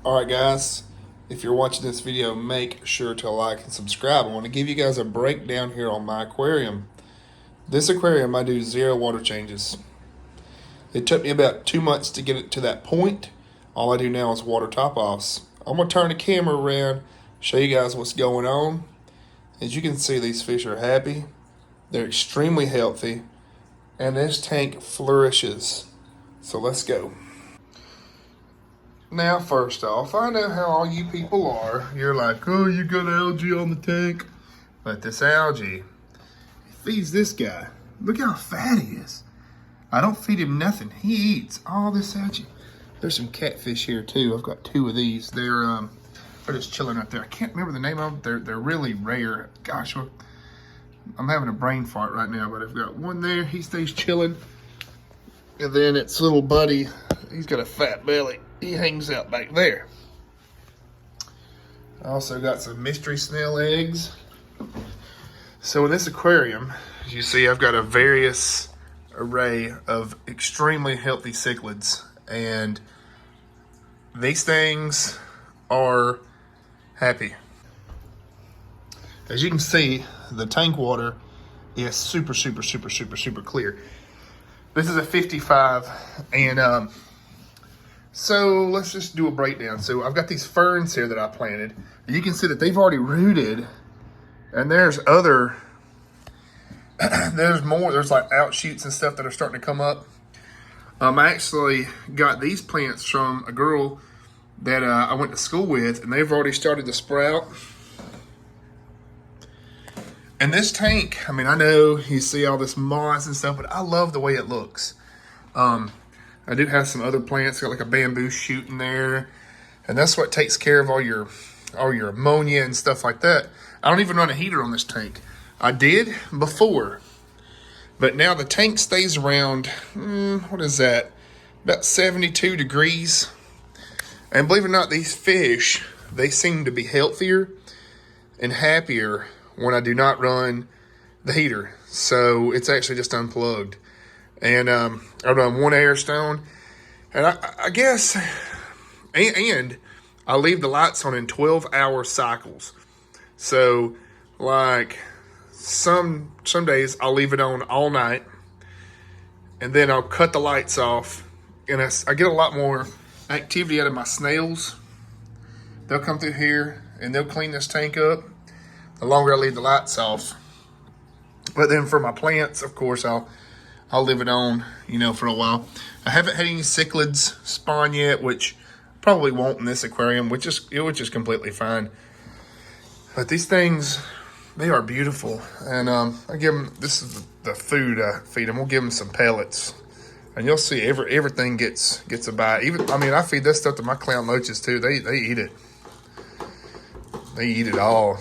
Alright guys, if you're watching this video, make sure to like and subscribe. I want to give you guys a breakdown here on my aquarium. This aquarium, I do 0 water changes. It took me about 2 months to get it to that point. All I do now is water top-offs. I'm going to turn the camera around, show you guys what's going on. As you can see, these fish are happy. They're extremely healthy. And this tank flourishes. So let's go. Now, first off, I know how all you people are. You're like, oh, you got algae on the tank. But this algae feeds this guy. Look how fat he is. I don't feed him nothing. He eats all this algae. There's some catfish here too. I've got 2 of these. They're just chilling right there. I can't remember the name of them. They're really rare. Gosh, I'm having a brain fart right now, but I've got one there. He stays chilling. And then its little buddy, he's got a fat belly. He hangs out back there. I also got some mystery snail eggs. So in this aquarium, as you see, I've got a various array of extremely healthy cichlids. And these things are happy. As you can see, the tank water is super clear. This is a 55, and so let's just do a breakdown. So I've got these ferns here that I planted. You can see that they've already rooted, and there's other, there's more. There's like outshoots and stuff that are starting to come up. I actually got these plants from a girl that I went to school with, and they've already started to sprout. And this tank, I mean, I know you see all this moss and stuff, but I love the way it looks. I do have some other plants, got like a bamboo shoot in there, and that's what takes care of all your ammonia and stuff like that. I don't even run a heater on this tank. I did before, but now the tank stays around, what is that? About 72 degrees. And believe it or not, these fish, they seem to be healthier and happier when I do not run the heater. So it's actually just unplugged. And I've run 1 air stone. And I guess, and I leave the lights on in 12-hour cycles. So like some days I'll leave it on all night. And then I'll cut the lights off. And I get a lot more activity out of my snails. They'll come through here and they'll clean this tank up the longer I leave the lights off. But then for my plants, of course, I'll leave it on, for a while. I haven't had any cichlids spawn yet, which probably won't in this aquarium, which is completely fine. But these things, they are beautiful. And I give them, this is the food I feed them. We'll give them some pellets. And you'll see everything gets a bite. I feed this stuff to my clown loaches too. They eat it. They eat it all.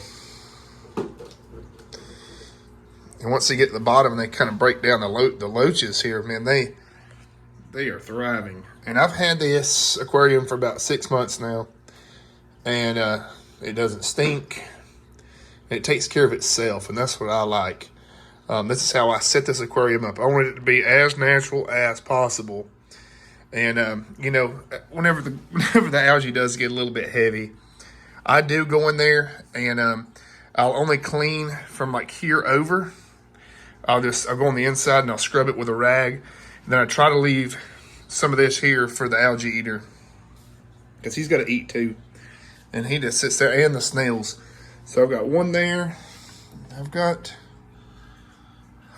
And once they get to the bottom and they kind of break down the loaches here, man, they are thriving. And I've had this aquarium for about 6 months now. And it doesn't stink. It takes care of itself, and that's what I like. This is how I set this aquarium up. I want it to be as natural as possible. And, whenever the algae does get a little bit heavy, I do go in there and I'll only clean from like here over. I'll go on the inside and I'll scrub it with a rag. And then I try to leave some of this here for the algae eater, because he's got to eat too. And he just sits there, and the snails. So I've got 1 there. I've got,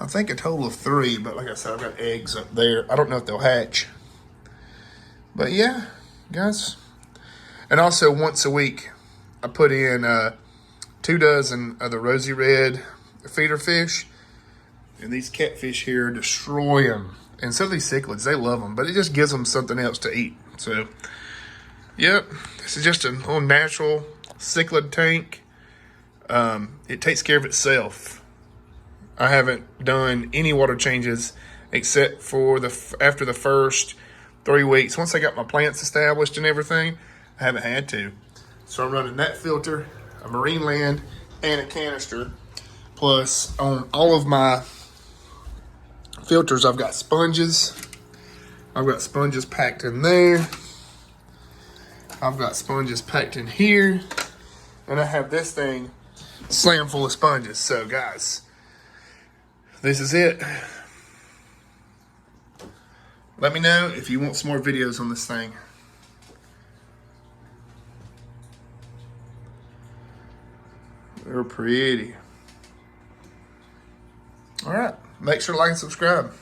I think, a total of 3, but like I said, I've got eggs up there. I don't know if they'll hatch. But yeah, guys. And also once a week, I put in 2 dozen of the rosy red feeder fish. And these catfish here destroy them. And so these cichlids, they love them, but it just gives them something else to eat. So, yep, this is just a little natural cichlid tank. It takes care of itself. I haven't done any water changes except for after the first 3 weeks. Once I got my plants established and everything, I haven't had to. So I'm running that filter, a marine land, and a canister. Plus, on all of my filters, I've got sponges. I've got sponges packed in there. I've got sponges packed in here, and I have this thing slammed full of sponges. So guys, this is it. Let me know if you want some more videos on this thing. They're pretty. All right, make sure to like and subscribe.